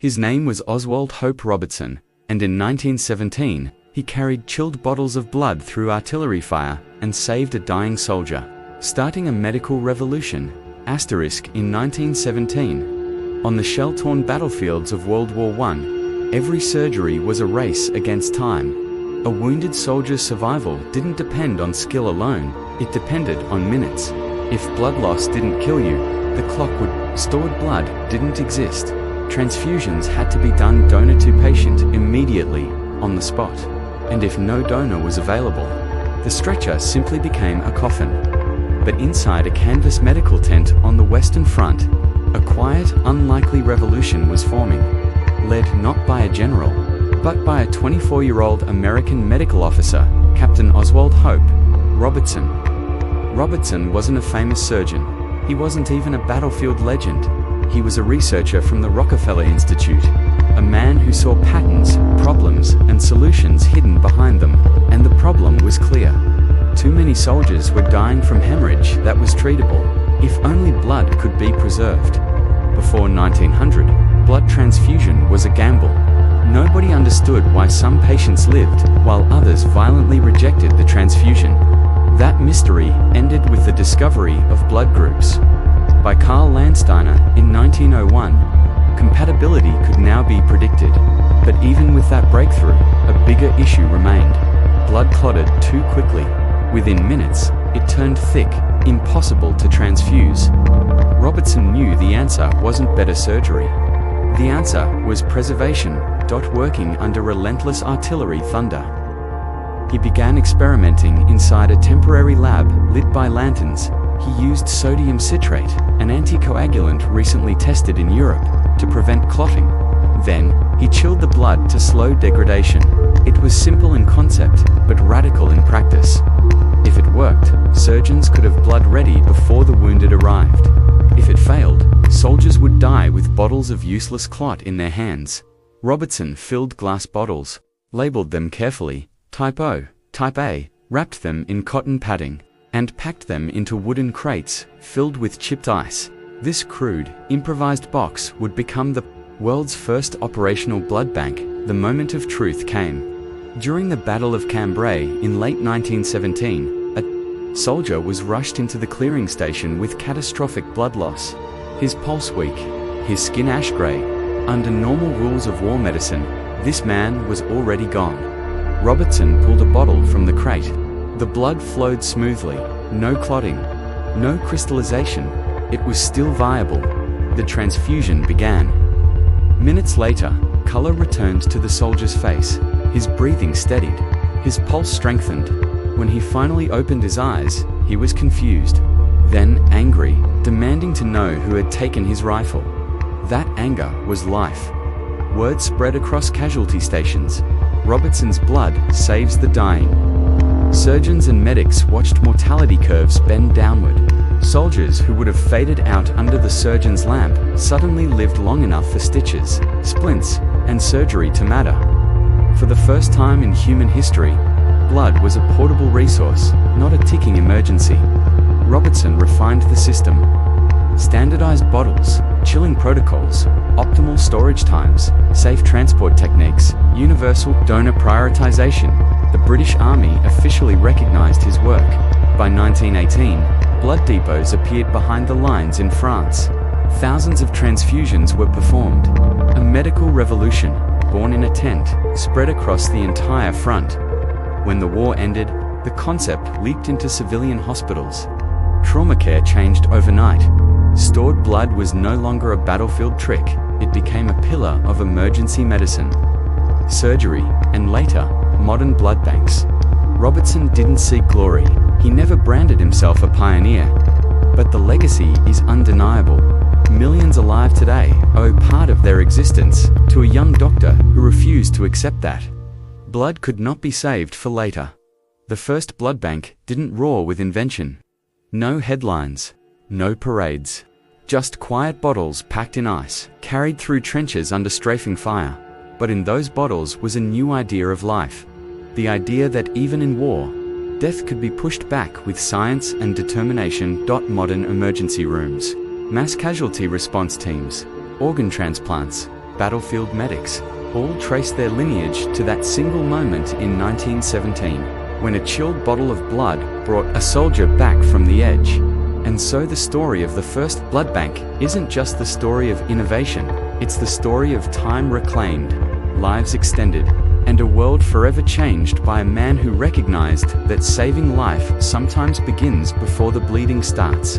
His name was Oswald Hope Robertson, and in 1917, he carried chilled bottles of blood through artillery fire and saved a dying soldier, starting a medical revolution. In 1917, on the shell-torn battlefields of World War I, every surgery was a race against time. A wounded soldier's survival didn't depend on skill alone, it depended on minutes. If blood loss didn't kill you, the clock would. Stored blood didn't exist. Transfusions had to be done donor to patient immediately, on the spot. And if no donor was available, the stretcher simply became a coffin. But inside a canvas medical tent on the Western Front, a quiet, unlikely revolution was forming, led not by a general, but by a 24-year-old American medical officer, Captain Oswald Hope Robertson. Robertson wasn't a famous surgeon. He wasn't even a battlefield legend. He was a researcher from the Rockefeller Institute, a man who saw patterns, problems, and solutions hidden behind them, and the problem was clear. Too many soldiers were dying from hemorrhage that was treatable, if only blood could be preserved. Before 1900, blood transfusion was a gamble. Nobody understood why some patients lived, while others violently rejected the transfusion. That mystery ended with the discovery of blood groups. By Karl Landsteiner in 1901, compatibility could now be predicted. But even with that breakthrough, a bigger issue remained. Blood clotted too quickly. Within minutes, it turned thick, impossible to transfuse. Robertson knew the answer wasn't better surgery. The answer was preservation, working under relentless artillery thunder. He began experimenting inside a temporary lab lit by lanterns. He used sodium citrate, an anticoagulant recently tested in Europe, to prevent clotting. Then, he chilled the blood to slow degradation. It was simple in concept, but radical in practice. If it worked, surgeons could have blood ready before the wounded arrived. If it failed, soldiers would die with bottles of useless clot in their hands. Robertson filled glass bottles, labeled them carefully, Type O, Type A, wrapped them in cotton padding, and packed them into wooden crates filled with chipped ice. This crude, improvised box would become the world's first operational blood bank. The moment of truth came. During the Battle of Cambrai in late 1917, a soldier was rushed into the clearing station with catastrophic blood loss. His pulse weak, his skin ash gray. Under normal rules of war medicine, this man was already gone. Robertson pulled a bottle from the crate. The blood flowed smoothly, no clotting, no crystallization. It was still viable. The transfusion began. Minutes later, color returned to the soldier's face. His breathing steadied. His pulse strengthened. When he finally opened his eyes, he was confused. Then angry, demanding to know who had taken his rifle. That anger was life. Word spread across casualty stations. Robertson's blood saves the dying. Surgeons and medics watched mortality curves bend downward. Soldiers who would have faded out under the surgeon's lamp suddenly lived long enough for stitches, splints, and surgery to matter. For the first time in human history, blood was a portable resource, not a ticking emergency. Robertson refined the system. Standardized bottles, chilling protocols, optimal storage times, safe transport techniques, universal donor prioritization. The British Army officially recognized his work. By 1918, blood depots appeared behind the lines in France. Thousands of transfusions were performed. A medical revolution, born in a tent, spread across the entire front. When the war ended, the concept leaked into civilian hospitals. Trauma care changed overnight. Stored blood was no longer a battlefield trick, it became a pillar of emergency medicine. Surgery, and later, modern blood banks. Robertson didn't seek glory. He never branded himself a pioneer. But the legacy is undeniable. Millions alive today owe part of their existence to a young doctor who refused to accept that. Blood could not be saved for later. The first blood bank didn't roar with invention. No headlines, no parades. Just quiet bottles packed in ice, carried through trenches under strafing fire. But in those bottles was a new idea of life. The idea that even in war, death could be pushed back with science and determination. Modern emergency rooms, mass casualty response teams, organ transplants, battlefield medics, all trace their lineage to that single moment in 1917, when a chilled bottle of blood brought a soldier back from the edge. And so the story of the first blood bank isn't just the story of innovation, it's the story of time reclaimed, lives extended, and a world forever changed by a man who recognized that saving life sometimes begins before the bleeding starts.